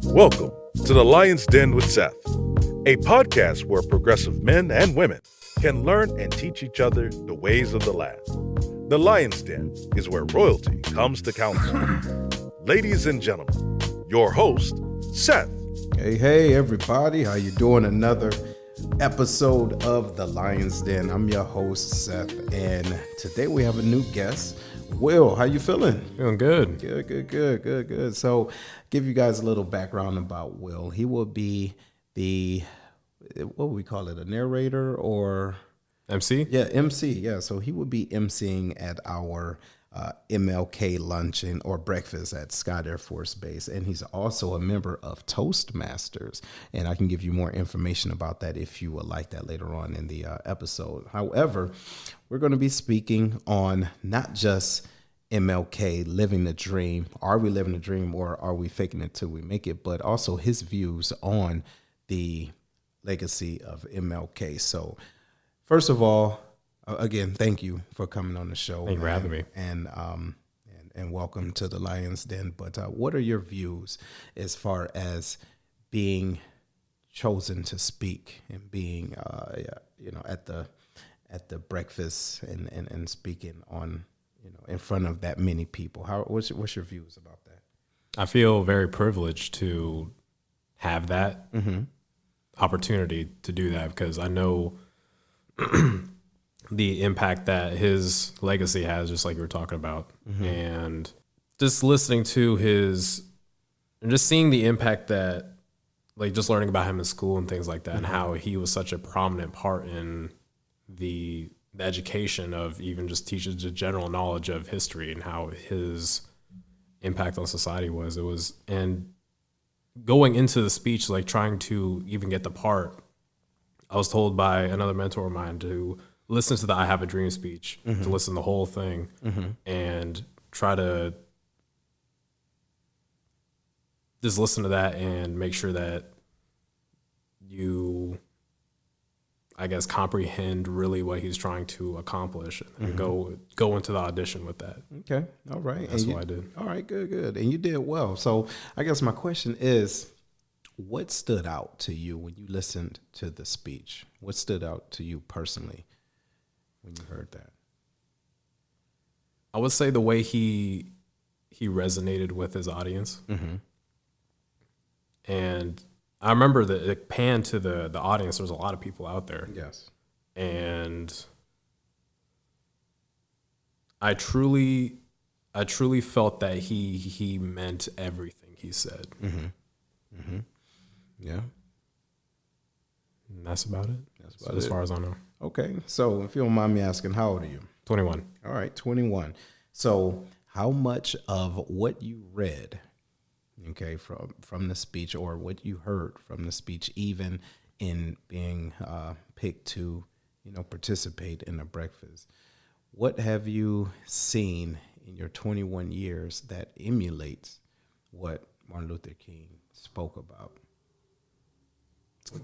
Welcome to The Lion's Den with Seth, a podcast where progressive men and women can learn and teach each other the ways of the land. The Lion's Den is where royalty comes to counsel. Ladies and gentlemen, your host, Seth. Hey, everybody. How you doing? Another episode of The Lion's Den. I'm your host, Seth, and today we have a new guest. Will, how you feeling? Feeling good. Good. So, give you guys a little background about Will. He will be what would we call it, a narrator or... MC? Yeah, MC. Yeah, so he would be MCing at our MLK luncheon or breakfast at Scott Air Force Base. And he's also a member of Toastmasters. And I can give you more information about that if you would like that later on in the episode. However, we're going to be speaking on not just MLK living the dream. Are we living the dream or are we faking it till we make it? But also his views on the legacy of MLK. So first of all, again, thank you for coming on the show. Thank you for having me. And welcome to the Lion's Den. But what are your views as far as being chosen to speak and being, at the breakfast and speaking on, in front of that many people? What's your views about that? I feel very privileged to have that opportunity to do that because I know the impact that his legacy has, just like you were talking about. And just listening to and just seeing the impact that, like just learning about him in school and things like that, and how he was such a prominent part in the education of even just teaching the general knowledge of history and how his impact on society was. And going into the speech, like trying to even get the part, I was told by another mentor of mine to listen to the I Have a Dream speech, to listen to the whole thing and try to just listen to that and make sure that you, I guess, comprehend really what he's trying to accomplish and go into the audition with that. Okay. All right. That's what I did. All right. Good. And you did well. So I guess my question is, what stood out to you when you listened to the speech? What stood out to you personally when you heard that? I would say the way he resonated with his audience. And I remember that it panned to the audience. There's a lot of people out there. Yes. And I truly felt that he meant everything he said. Yeah. And that's about it. That's about as far as I know. Okay. So if you don't mind me asking, how old are you? 21. All right, 21. So how much of what you read, okay, from the speech or what you heard from the speech, even in being picked to, participate in the breakfast, what have you seen in your 21 years that emulates what Martin Luther King spoke about?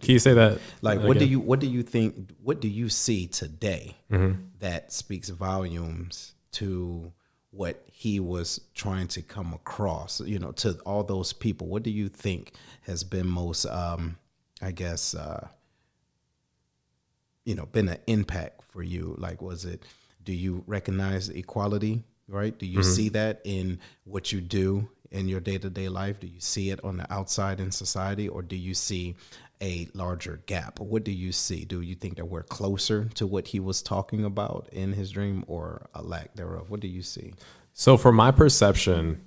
Can you say that? Like, what do you think? What do you see today that speaks volumes to what he was trying to come across? To all those people. What do you think has been most, been an impact for you? Like, do you recognize equality? Right? Do you see that in what you do in your day-to-day life? Do you see it on the outside in society, or do you see a larger gap? What do you see? Do you think that we're closer to what he was talking about in his dream, or a lack thereof? What do you see? So from my perception,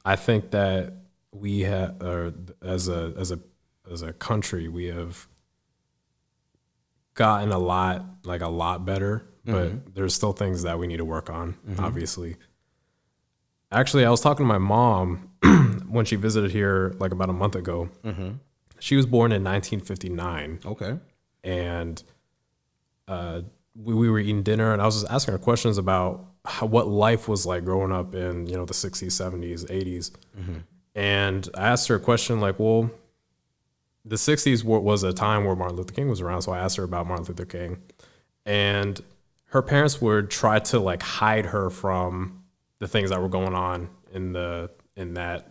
I think that we have, as a country, we have gotten a lot better, but there's still things that we need to work on, obviously. Actually, I was talking to my mom when she visited here like about a month ago. She was born in 1959. Okay. And we were eating dinner, and I was just asking her questions about what life was like growing up in, the 60s, 70s, 80s. And I asked her a question like, well, the 60s was a time where Martin Luther King was around. So I asked her about Martin Luther King. And her parents would try to like hide her from the things that were going on in that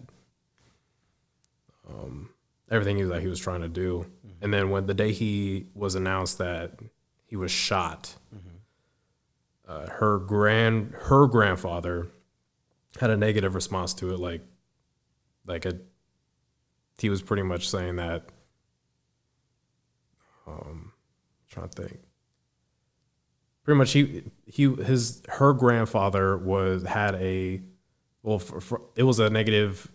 everything that he was trying to do. Mm-hmm. And then when the day he was announced that he was shot, her grandfather had a negative response to it, he was pretty much saying that. Trying to think. Pretty much, her grandfather it was a negative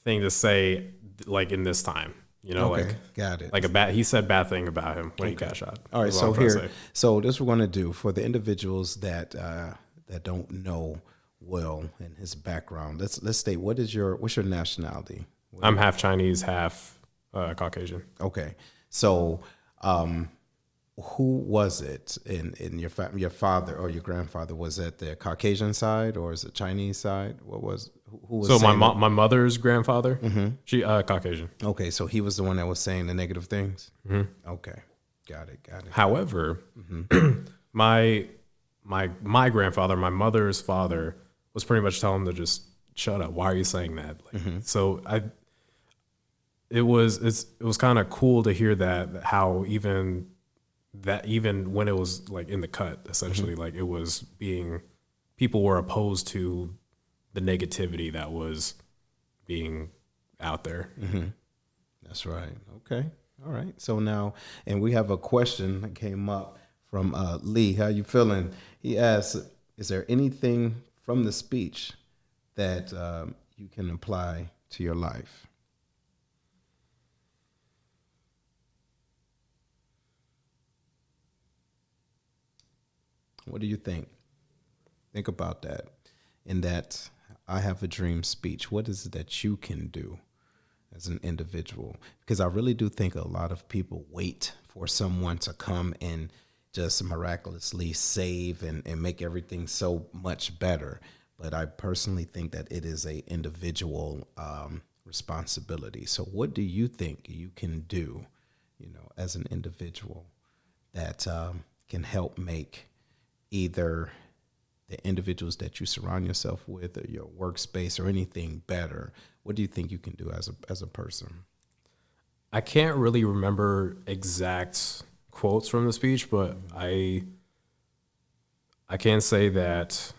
thing to say, like in this time, Okay, got it. He said bad thing about him when he got shot. All right, so this we're going to do for the individuals that don't know Will and his background. Let's state what's your nationality? I'm half Chinese, half Caucasian. Okay, so who was it in your your father or your grandfather? Was it the Caucasian side or is it Chinese side? Who was? So my mother's grandfather, she Caucasian. Okay, so he was the one that was saying the negative things. Mm-hmm. Okay, got it. However, my grandfather, my mother's father, was pretty much telling him to just shut up. Why are you saying that? So it was kind of cool to hear that, how even when it was like in the cut, essentially, like it was people were opposed to the negativity that was being out there. That's right. Okay. All right. So now, and we have a question that came up from Lee. How you feeling? He asks, is there anything from the speech that you can apply to your life? What do you think? Think about that. In that I have a dream speech, what is it that you can do as an individual? Because I really do think a lot of people wait for someone to come and just miraculously save and make everything so much better. But I personally think that it is a individual responsibility. So what do you think you can do, as an individual that can help make either the individuals that you surround yourself with or your workspace or anything better? What do you think you can do as a person? I can't really remember exact quotes from the speech, but I can say that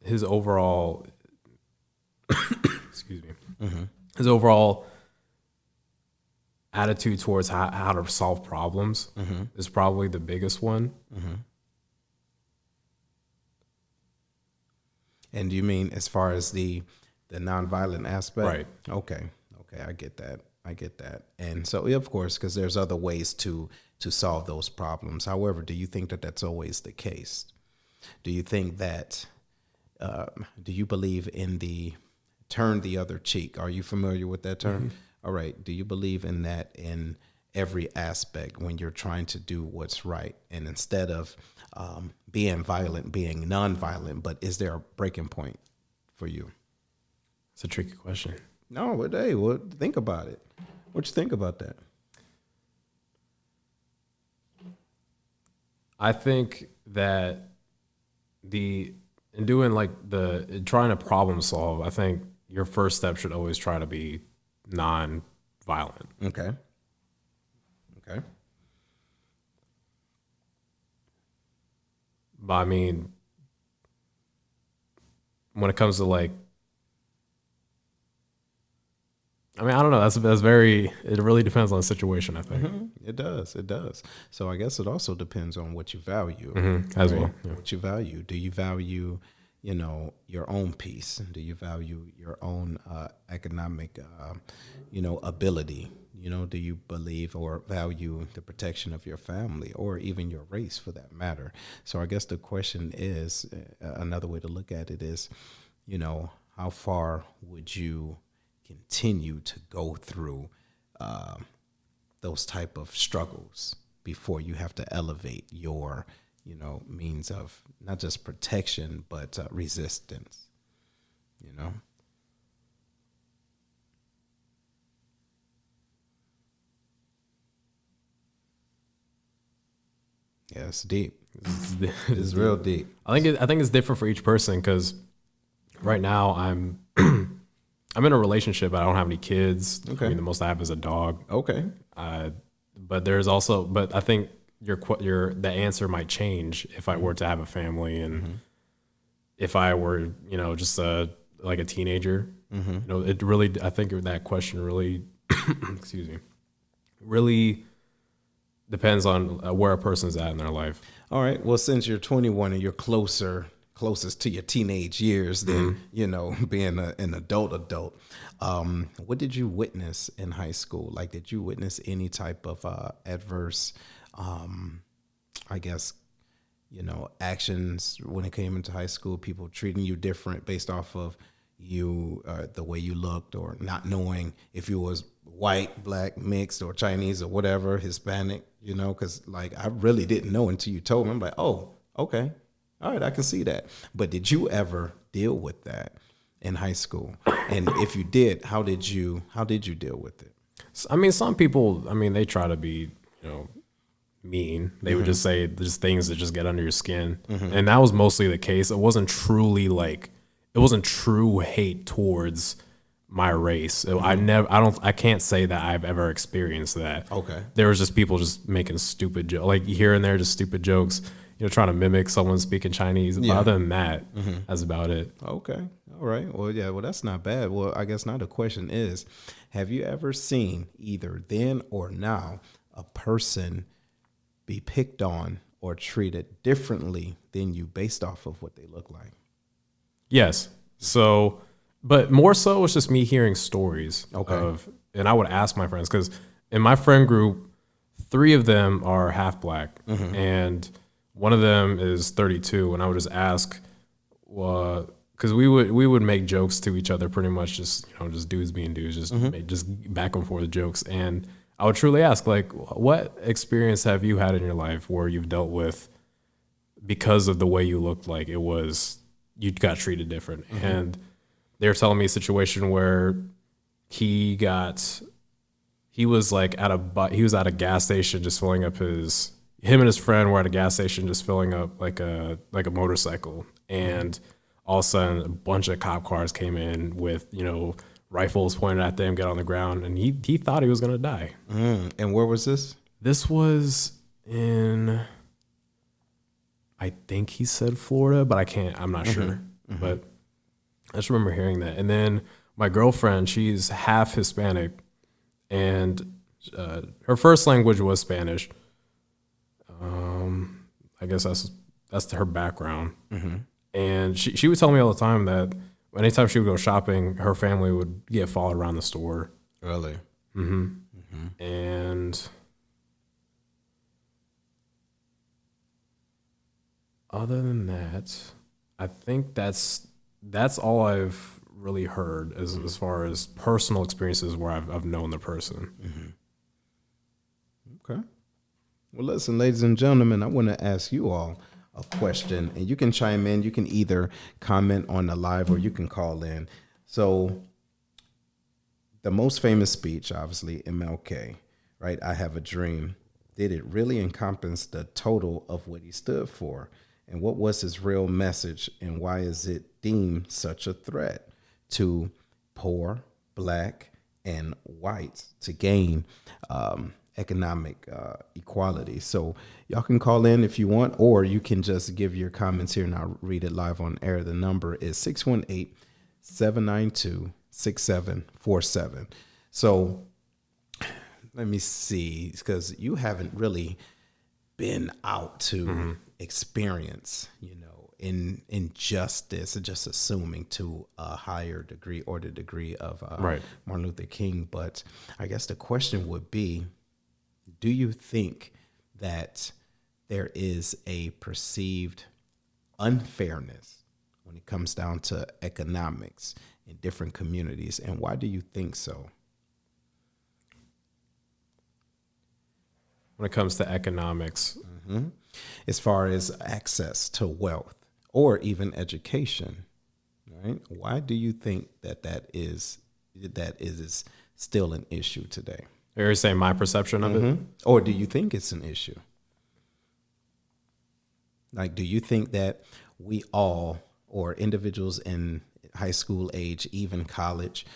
his overall excuse me, his overall attitude towards how to solve problems is probably the biggest one. And do you mean as far as the nonviolent aspect? Right. Okay, I get that. And so, yeah, of course, because there's other ways to solve those problems. However, do you think that that's always the case? Do you think that, do you believe in the turn the other cheek? Are you familiar with that term? All right. Do you believe in that in every aspect when you're trying to do what's right? And instead of being violent, being nonviolent, but is there a breaking point for you? It's a tricky question. No, but hey, well, think about it. What you think about that? I think that trying to problem solve, I think your first step should always try to be non-violent. Okay. But I mean, when it comes to I don't know. That's very. It really depends on the situation, I think. It does. So I guess it also depends on what you value as well. Yeah. What you value. Do you value, your own peace? Do you value your own economic, ability? Do you believe or value the protection of your family or even your race for that matter? So I guess the question is, another way to look at it is, how far would you continue to go through those type of struggles before you have to elevate your, means of not just protection, but resistance, Yeah, it's deep. It's real deep. I think it's different for each person because right now I'm I'm in a relationship, but I don't have any kids. Okay. I mean, the most I have is a dog. Okay. But there's also, but I think the answer might change if I were to have a family and if I were, just like a teenager. It really, I think that question really, excuse me, really depends on where a person's at in their life. All right. Well, since you're 21 and you're closest to your teenage years than, being an adult, what did you witness in high school? Like, did you witness any type of adverse, I guess, actions when it came into high school, people treating you different based off of you, the way you looked, or not knowing if you was white, black, mixed, or Chinese, or whatever, Hispanic, because like I really didn't know until you told me. I'm like, oh, okay, all right, I can see that. But did you ever deal with that in high school? And if you did, how did you deal with it? I mean, some people, they try to be, mean. They would just say just things that just get under your skin. And that was mostly the case. It wasn't true hate towards my race. I can't say that I've ever experienced that. Okay. There was just people just making stupid jokes, like here and there, just stupid jokes, trying to mimic someone speaking Chinese. But other than that, that's about it. Okay. All right. Well, yeah, well, that's not bad. Well, I guess now the question is, have you ever seen either then or now a person be picked on or treated differently than you based off of what they look like? Yes. So, but more so it's just me hearing stories and I would ask my friends, because in my friend group, 3 of them are half black and one of them is 32. And I would just ask, because we would make jokes to each other pretty much, just dudes being dudes, just back and forth jokes. And I would truly ask, like, what experience have you had in your life where you've dealt with, because of the way you looked like you got treated different? And they're telling me a situation where he was like at a gas station just filling up him and his friend were at a gas station just filling up like a motorcycle, and all of a sudden a bunch of cop cars came in with rifles pointed at them, get on the ground, and he thought he was gonna die. And where was this? This was in, I think he said Florida, but I'm not sure. But I just remember hearing that. And then my girlfriend, she's half Hispanic, and her first language was Spanish. I guess that's her background. And she would tell me all the time that anytime she would go shopping, her family would get followed around the store. Really? And other than that, I think that's all I've really heard as far as personal experiences where I've known the person. Okay. Well, listen, ladies and gentlemen, I want to ask you all a question, and you can chime in. You can either comment on the live or you can call in. So the most famous speech, obviously, MLK, right? I have a dream. Did it really encompass the total of what he stood for? And what was his real message? And why is it deemed such a threat to poor, black, and whites to gain economic equality? So y'all can call in if you want, or you can just give your comments here and I'll read it live on air. The number is 618-792-6747. So let me see, because you haven't really been out to experience, injustice, just assuming to a higher degree or the degree of Martin Luther King. But I guess the question would be, do you think that there is a perceived unfairness when it comes down to economics in different communities? And why do you think so? When it comes to economics, as far as access to wealth or even education, right? Why do you think that is still an issue today? Are you saying my perception of it? Or do you think it's an issue? Like, do you think that we all, or individuals in high school age, even college,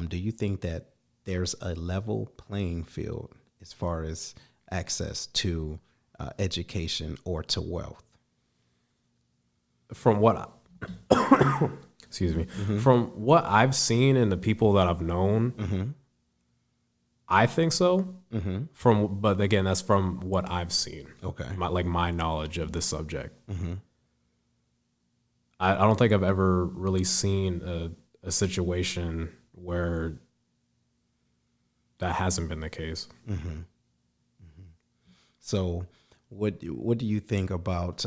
do you think that there's a level playing field as far as access to education or to wealth? From what, excuse me, from what I've seen and the people that I've known, I think so. But again, that's from what I've seen. Okay. My knowledge of the subject. I don't think I've ever really seen a situation where that hasn't been the case. So what do you think about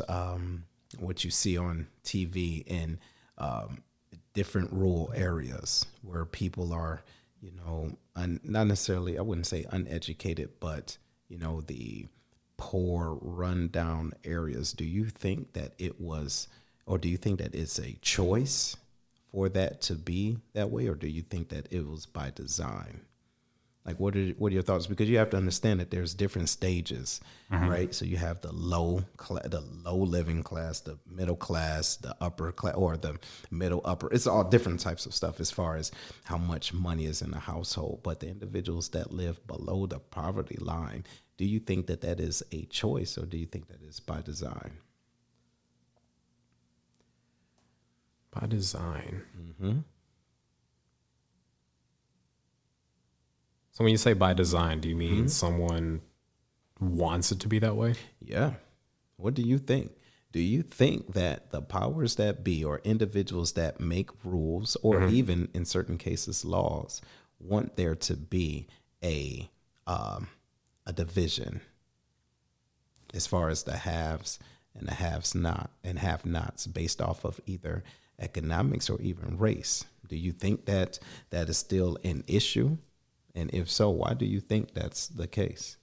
what you see on TV in different rural areas where people are, not necessarily, I wouldn't say uneducated, but, the poor, rundown areas? Do you think that it was, or do you think that it's a choice for that to be that way, or do you think that it was by design? Like, what are your thoughts? Because you have to understand that there's different stages, right? So you have the low living class, the middle class, the upper class, or the middle upper. It's all different types of stuff as far as how much money is in the household. But the individuals that live below the poverty line, do you think that that is a choice, or do you think that is by design? By design. So when you say by design, do you mean someone wants it to be that way? Yeah. What do you think? Do you think that the powers that be, or individuals that make rules, or even in certain cases laws, want there to be a division as far as the haves and the have-nots based off of either economics or even race? Do you think that that is still an issue? And if so, why do you think that's the case?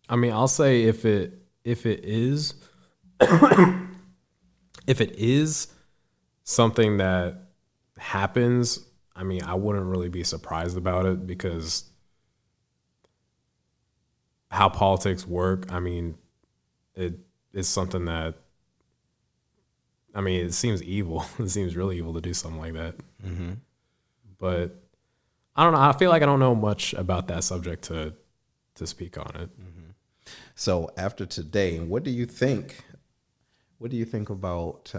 I mean, I'll say if it is if it is something that happens, I mean, I wouldn't really be surprised about it, because how politics work, I mean, it is something that, I mean, it seems evil. It seems really evil to do something like that. But I don't know. I feel like I don't know much about that subject to speak on it. So after today, what do you think? What do you think about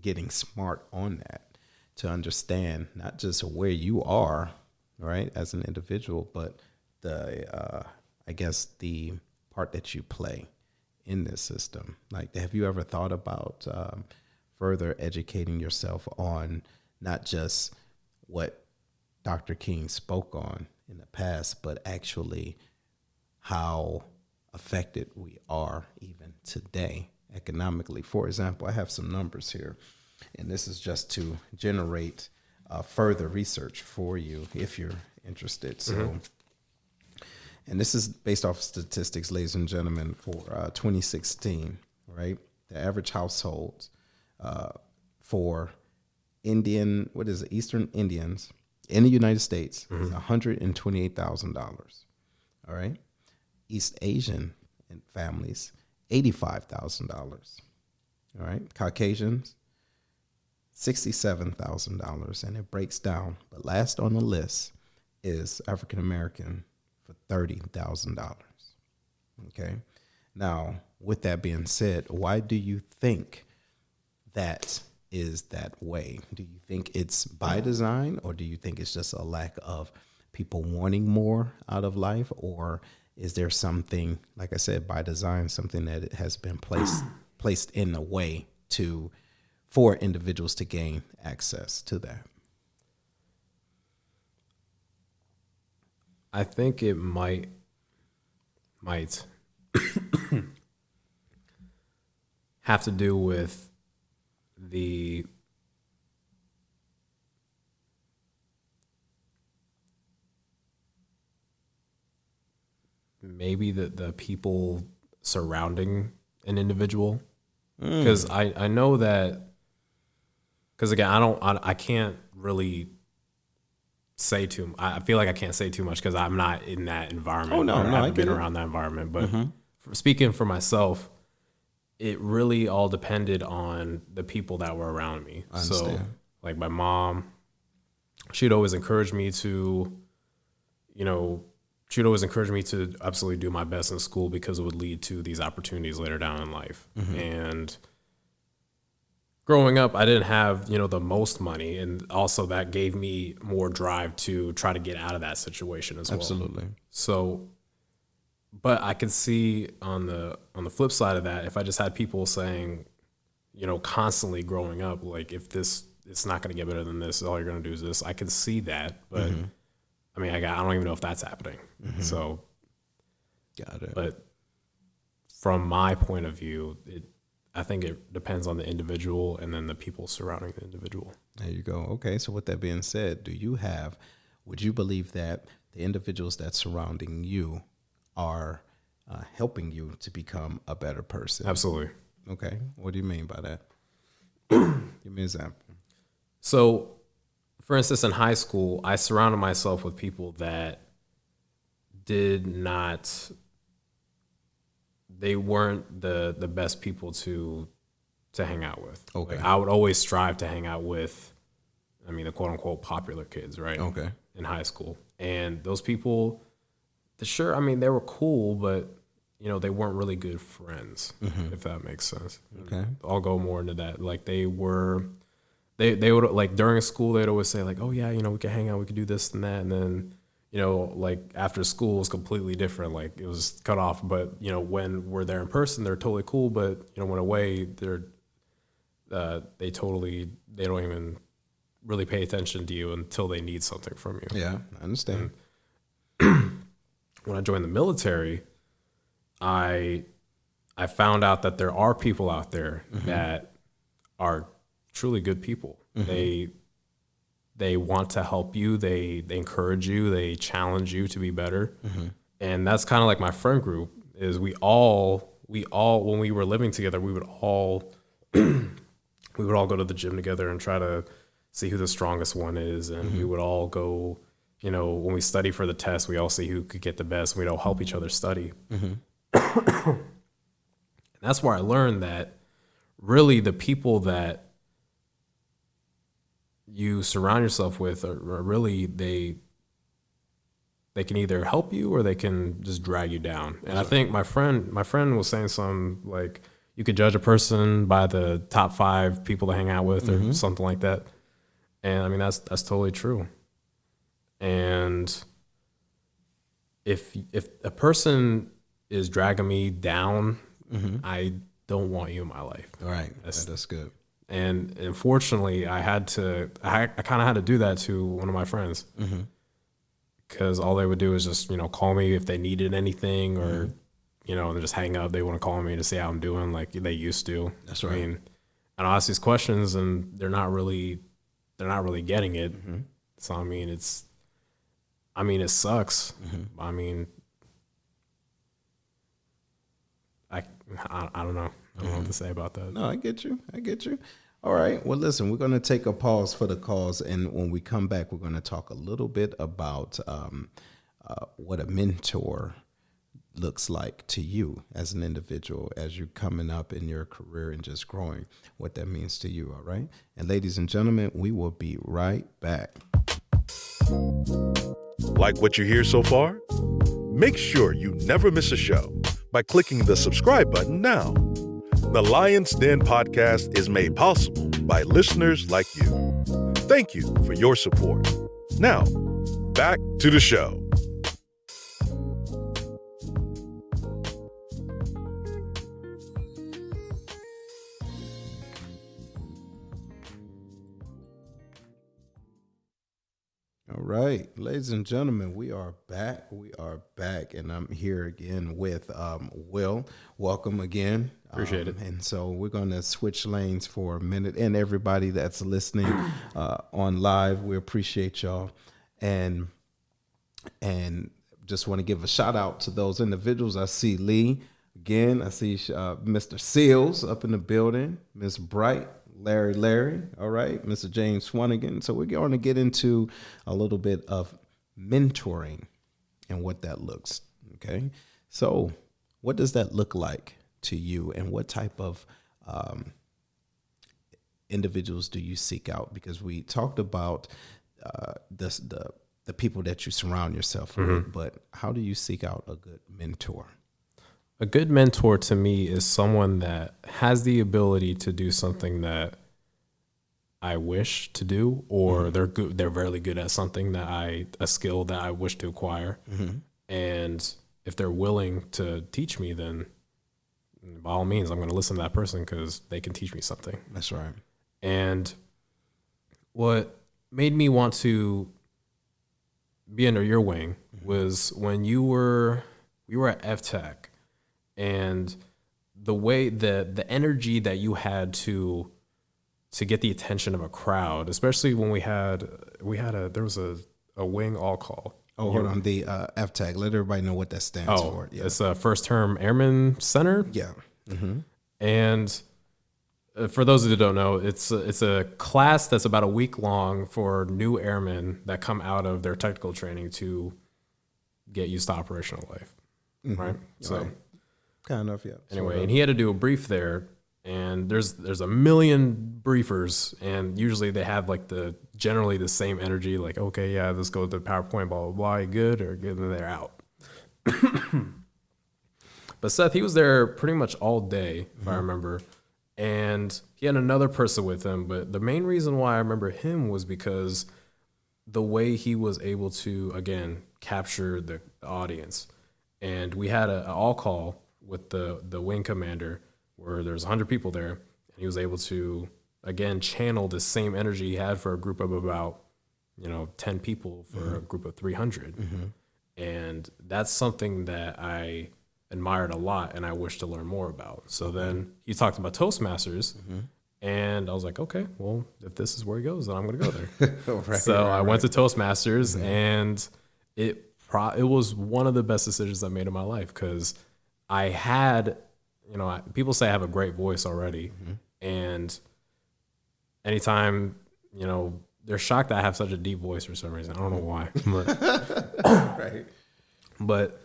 getting smart on that, to understand not just where you are, right, as an individual, but the I guess the part that you play in this system? Like, have you ever thought about further educating yourself on not just what Dr. King spoke on in the past, but actually how affected we are even today economically? For example, I have some numbers here, and this is just to generate further research for you if you're interested. So, and this is based off statistics, ladies and gentlemen, for 2016, right? The average household for Eastern Indians in the United States is $128,000. All right. East Asian families, $85,000. All right. Caucasians, $67,000. And it breaks down. But last on the list is African American for $30,000. Okay. Now, with that being said, why do you think that is that way? Do you think it's by design, or do you think it's just a lack of people wanting more out of life? Or is there something, like I said, by design, something that it has been placed in a way for individuals to gain access to that? I think it might have to do with maybe the people surrounding an individual, because I know that, because again, I can't really say too. I feel like I can't say too much because I'm not in that environment. Oh no, I haven't been get it. around that environment. But speaking for myself, it really all depended on the people that were around me. I understand. So like my mom, she'd always encourage me to, she'd always encourage me to absolutely do my best in school because it would lead to these opportunities later down in life. And growing up, I didn't have, the most money. And also that gave me more drive to try to get out of that situation as well. Absolutely. So, but I could see on the flip side of that, if I just had people saying, constantly growing up, like if it's not going to get better than this, all you're going to do is this. I can see that, but I mean, I don't even know if that's happening. So, Got it. but from my point of view, I think it depends on the individual and then the people surrounding the individual. There you go. Okay. So with that being said, would you believe that the individuals that surrounding you are helping you to become a better person? Absolutely. Okay. What do you mean by that? Give me an example. So, for instance, in high school, I surrounded myself with people that they weren't the best people to hang out with. Okay. Like, I would always strive to hang out with, the quote unquote popular kids, right? Okay. In high school. And those people, they were cool, but they weren't really good friends, if that makes sense. Okay. I'll go more into that. Like they would like during school, they'd always say like, oh yeah, we could hang out, we could do this and that. And then, like after school was completely different. Like it was cut off, but when we're there in person, they're totally cool. But, when away, they don't even really pay attention to you until they need something from you. Yeah, I understand. When I joined the military, I found out that there are people out there that are truly good people. They want to help you. They encourage you. They challenge you to be better. And that's kind of like my friend group. Is we all when we were living together, we would all go to the gym together and try to see who the strongest one is, and we would all go. When we study for the test, we all see who could get the best. We'd all help each other study. And that's where I learned that really the people that you surround yourself with are really they can either help you or they can just drag you down. And I think my friend was saying something like you could judge a person by the top 5 people to hang out with or something like that. And that's totally true. And if a person is dragging me down, I don't want you in my life. All right. That's good. And unfortunately, I kind of had to do that to one of my friends because all they would do is just, call me if they needed anything or, and just hang up. They want to call me to see how I'm doing like they used to. That's right. And I'll ask these questions and they're not really getting it. So, it sucks. I don't know. I don't know what to say about that. No, I get you. All right. Well, listen, we're going to take a pause for the cause. And when we come back, we're going to talk a little bit about what a mentor looks like to you as an individual, as you're coming up in your career and just growing, what that means to you. All right. And ladies and gentlemen, we will be right back. Like what you hear so far? Make sure you never miss a show by clicking the subscribe button now. The Lion's Den podcast is made possible by listeners like you. Thank you for your support. Now, back to the show. All right, ladies and gentlemen, we are back. And I'm here again with Will. Welcome again. Appreciate it. And so we're going to switch lanes for a minute. And everybody that's listening on live, we appreciate y'all. And just want to give a shout out to those individuals. I see Lee again. I see Mr. Seals up in the building. Miss Bright. Larry, all right, Mr. James Swanigan. So we're going to get into a little bit of mentoring and what that looks, okay? So what does that look like to you, and what type of individuals do you seek out? Because we talked about the people that you surround yourself with, but how do you seek out a good mentor? A good mentor to me is someone that has the ability to do something that I wish to do, or they're good. They're really good at something a skill that I wish to acquire. And if they're willing to teach me, then by all means, I'm going to listen to that person because they can teach me something. That's right. And what made me want to be under your wing was when we were at FTech, and the way the energy that you had to get the attention of a crowd, especially when there was a wing all call. Oh, hold on. The FTAG. Let everybody know what that stands for. Yeah. It's a first term Airman Center. Yeah. Mm-hmm. And for those who don't know, it's a class that's about a week long for new airmen that come out of their technical training to get used to operational life. Right. So right. Kind of, yeah. Anyway, and he had to do a brief there. And there's a million briefers, and usually they have like generally the same energy, like, okay, yeah, let's go to the PowerPoint, blah, blah, blah, you good, or good, and they're out. But Seth, he was there pretty much all day, if I remember, and he had another person with him. But the main reason why I remember him was because the way he was able to, again, capture the audience. And we had an all call with the wing commander, where there's 100 people there, and he was able to, again, channel the same energy he had for a group of about, 10 people for a group of 300. And that's something that I admired a lot and I wish to learn more about. So then he talked about Toastmasters, and I was like, okay, well, if this is where he goes, then I'm going to go there. I went to Toastmasters, and it was one of the best decisions I made in my life, because I had... people say I have a great voice already, and anytime, they're shocked that I have such a deep voice for some reason. I don't know why. Right. But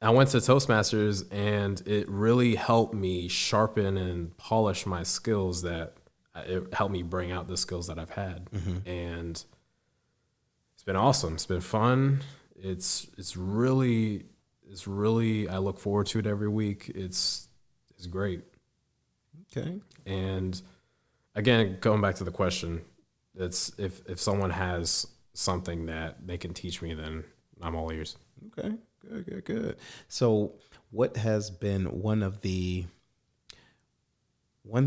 I went to Toastmasters, and it really helped me sharpen and polish my skills. It helped me bring out the skills that I've had, and it's been awesome. It's been fun. It's really, I look forward to it every week. It's great. Okay. And again, going back to the question, it's if someone has something that they can teach me, then I'm all ears. Okay. Good. So what has been one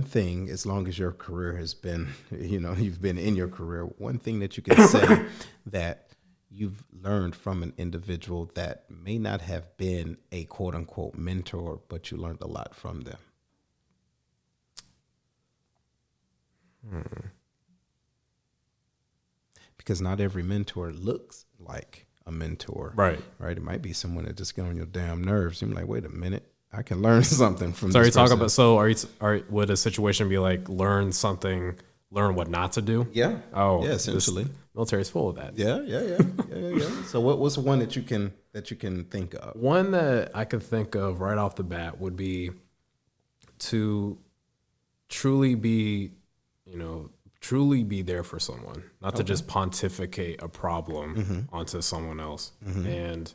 thing, as long as your career has been, you've been in your career, one thing that you can say that you've learned from an individual that may not have been a quote unquote mentor, but you learned a lot from them? Because not every mentor looks like a mentor. Right. It might be someone that just get on your damn nerves. You're like, wait a minute, I can learn something from this. Would a situation be like learn what not to do? Yeah. Oh, yeah, essentially. Military's full of that. Yeah. So what's one that you can think of? One that I could think of right off the bat would be to truly be there for someone, not to just pontificate a problem onto someone else. And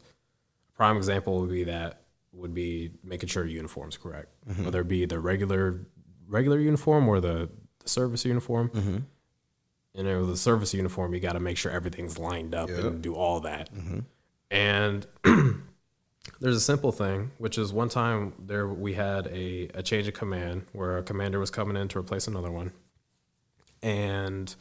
a prime example would be making sure your uniform's correct, whether it be the regular uniform or the service uniform. With the service uniform, you got to make sure everything's lined up and do all that. And there's a simple thing, which is one time we had a change of command where a commander was coming in to replace another one. And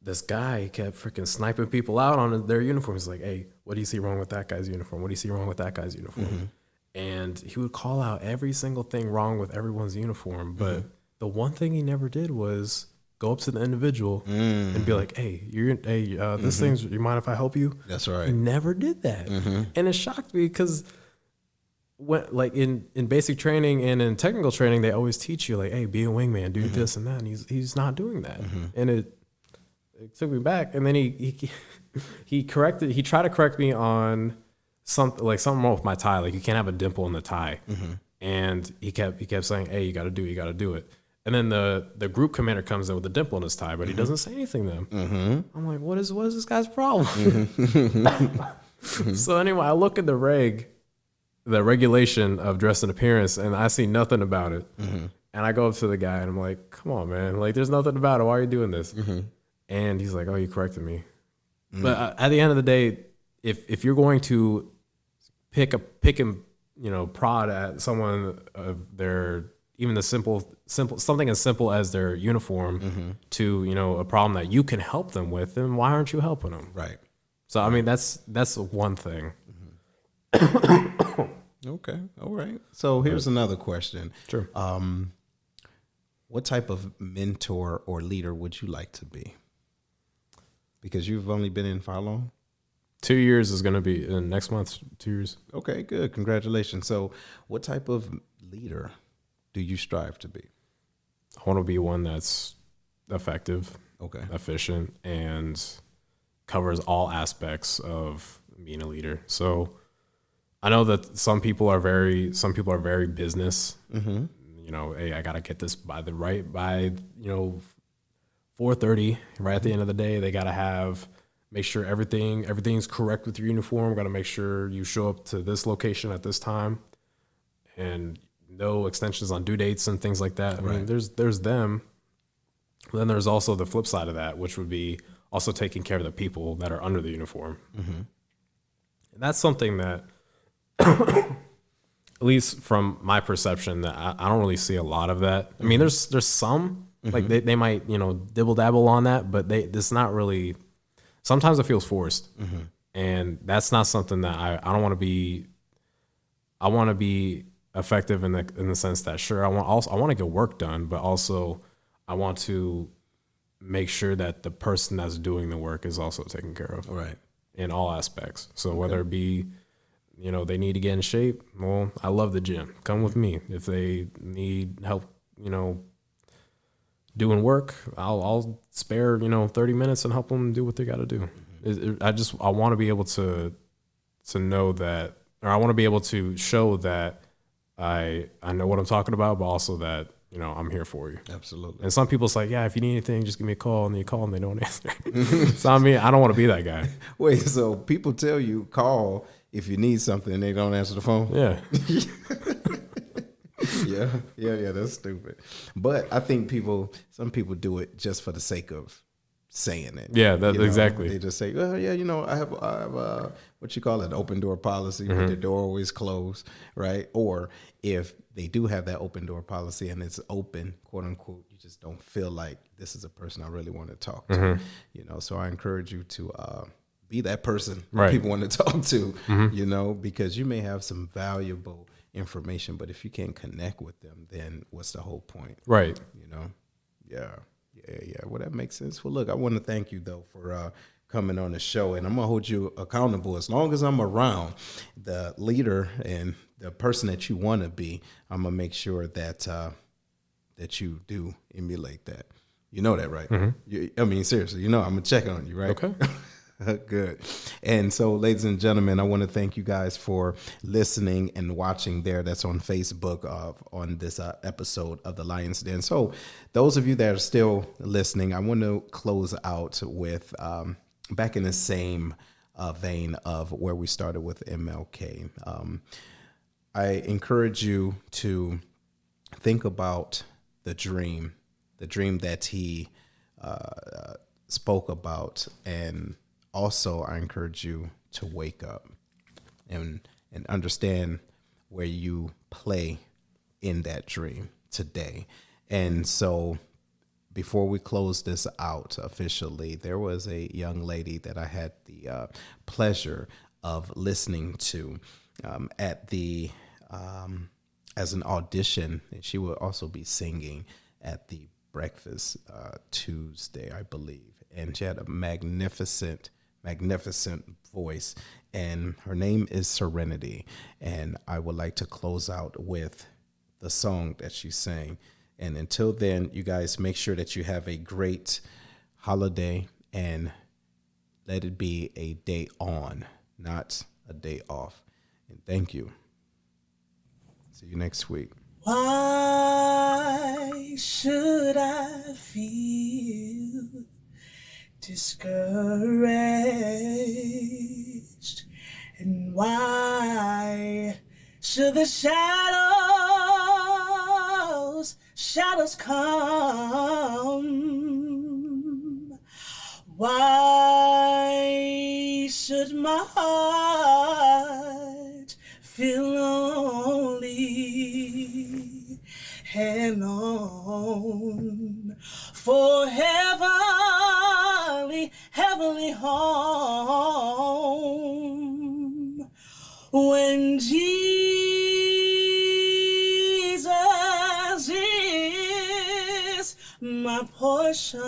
this guy kept freaking sniping people out on their uniforms. He's like, hey, what do you see wrong with that guy's uniform? What do you see wrong with that guy's uniform? And he would call out every single thing wrong with everyone's uniform. But the one thing he never did was go up to the individual and be like, hey, this thing's, you mind if I help you? That's right. He never did that. And it shocked me because in basic training and in technical training, they always teach you like, hey, be a wingman, do this and that. And he's not doing that. And it took me back. And then he tried to correct me on something wrong with my tie. Like, you can't have a dimple in the tie. And he kept saying, "Hey, you got to do it." And then the group commander comes in with a dimple in his tie, but he doesn't say anything to him. I'm like, what is this guy's problem? So anyway, I look at the regulation of dress and appearance, and I see nothing about it. And I go up to the guy and I'm like, come on, man. Like, there's nothing about it. Why are you doing this? And he's like, oh, you corrected me. But at the end of the day, if you're going to pick and, prod at someone of their, even the simple, something as simple as their uniform to, a problem that you can help them with, then why aren't you helping them? Right. So, I mean, that's one thing. Okay. All right. So here's another question. Sure. What type of mentor or leader would you like to be? Because you've only been in for how long? 2 years is going to be in next month. 2 years. Okay, good. Congratulations. So what type of leader do you strive to be? I want to be one that's effective, efficient, and covers all aspects of being a leader. So I know that some people are very business. Hey, I got to get this by 4:30, right at the end of the day. They got to make sure everything's correct with your uniform. Got to make sure you show up to this location at this time, and no extensions on due dates and things like that. I mean, there's them. But then there's also the flip side of that, which would be also taking care of the people that are under the uniform. And that's something that, at least from my perception, that I don't really see a lot of that. I mean, there's some, like they might, dibble dabble on that, but it's not really, sometimes it feels forced. And that's not something that I don't want to be. I want to be effective in the sense that, sure, I want to get work done, but also I want to make sure that the person that's doing the work is also taken care of. Right. In all aspects. So whether it be, they need to get in shape, well, I love the gym. Come with me. If they need help, doing work, I'll spare, 30 minutes and help them do what they got to do. I want to be able to know that, or I want to be able to show that I know what I'm talking about, but also that, I'm here for you. Absolutely. And some people say, yeah, if you need anything, just give me a call, and then you call and they don't answer. So I mean, I don't want to be that guy. Wait, so people tell you call if you need something and they don't answer the phone? Yeah. Yeah, that's stupid. But I think some people do it just for the sake of saying it. Yeah, exactly. They just say, well, yeah, I have what you call it, open door policy, with the door always closed, right? Or if they do have that open door policy and it's open, quote unquote, you just don't feel like this is a person I really want to talk to, So I encourage you to be that person that people want to talk to, because you may have some valuable information, but if you can't connect with them, then what's the whole point? Right. Yeah. Well, that makes sense. Well, look, I want to thank you though for coming on the show, and I'm gonna hold you accountable as long as I'm around. The leader and the person that you want to be, I'm gonna make sure that that you do emulate that. You know that, right? I mean, seriously, I'm gonna check on you, right? Okay. Good. And so, ladies and gentlemen, I want to thank you guys for listening and watching there. That's on Facebook on this episode of The Lion's Den. So those of you that are still listening, I want to close out with back in the same vein of where we started with MLK. I encourage you to think about the dream that he spoke about, and also, I encourage you to wake up and understand where you play in that dream today. And so before we close this out officially, there was a young lady that I had the pleasure of listening to at the as an audition. And she will also be singing at the Breakfast Tuesday, I believe. And she had a magnificent voice, and her name is Serenity. And I would like to close out with the song that she sang. And until then, you guys make sure that you have a great holiday, and let it be a day on, not a day off. And thank you. See you next week. Why should I feel discouraged? And why should the shadows come? Why should my heart feel lonely and long for heavenly home when Jesus is my portion,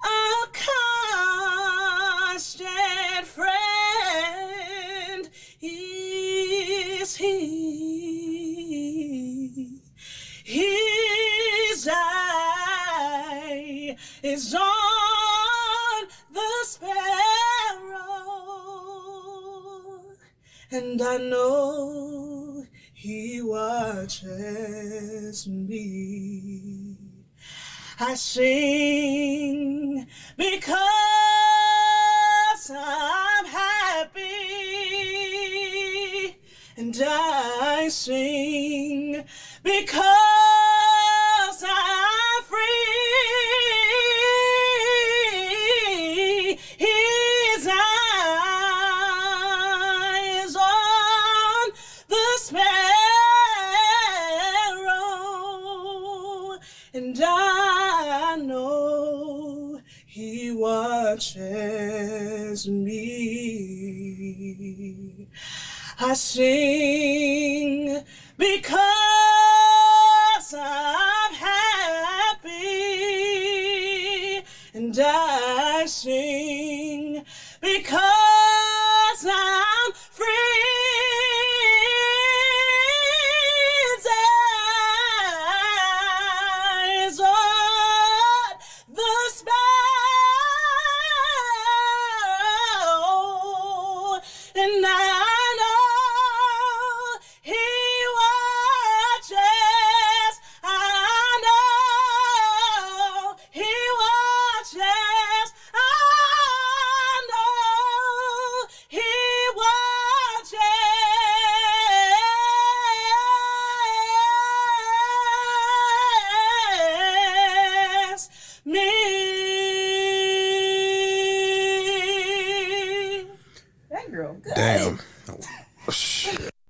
a constant friend is he. His eye is on the sparrow, and I know he watches me. I sing because I'm happy, and I sing because I'm free. His eyes on the sparrow, and I know he watches me. I sing because I'm happy, and I sing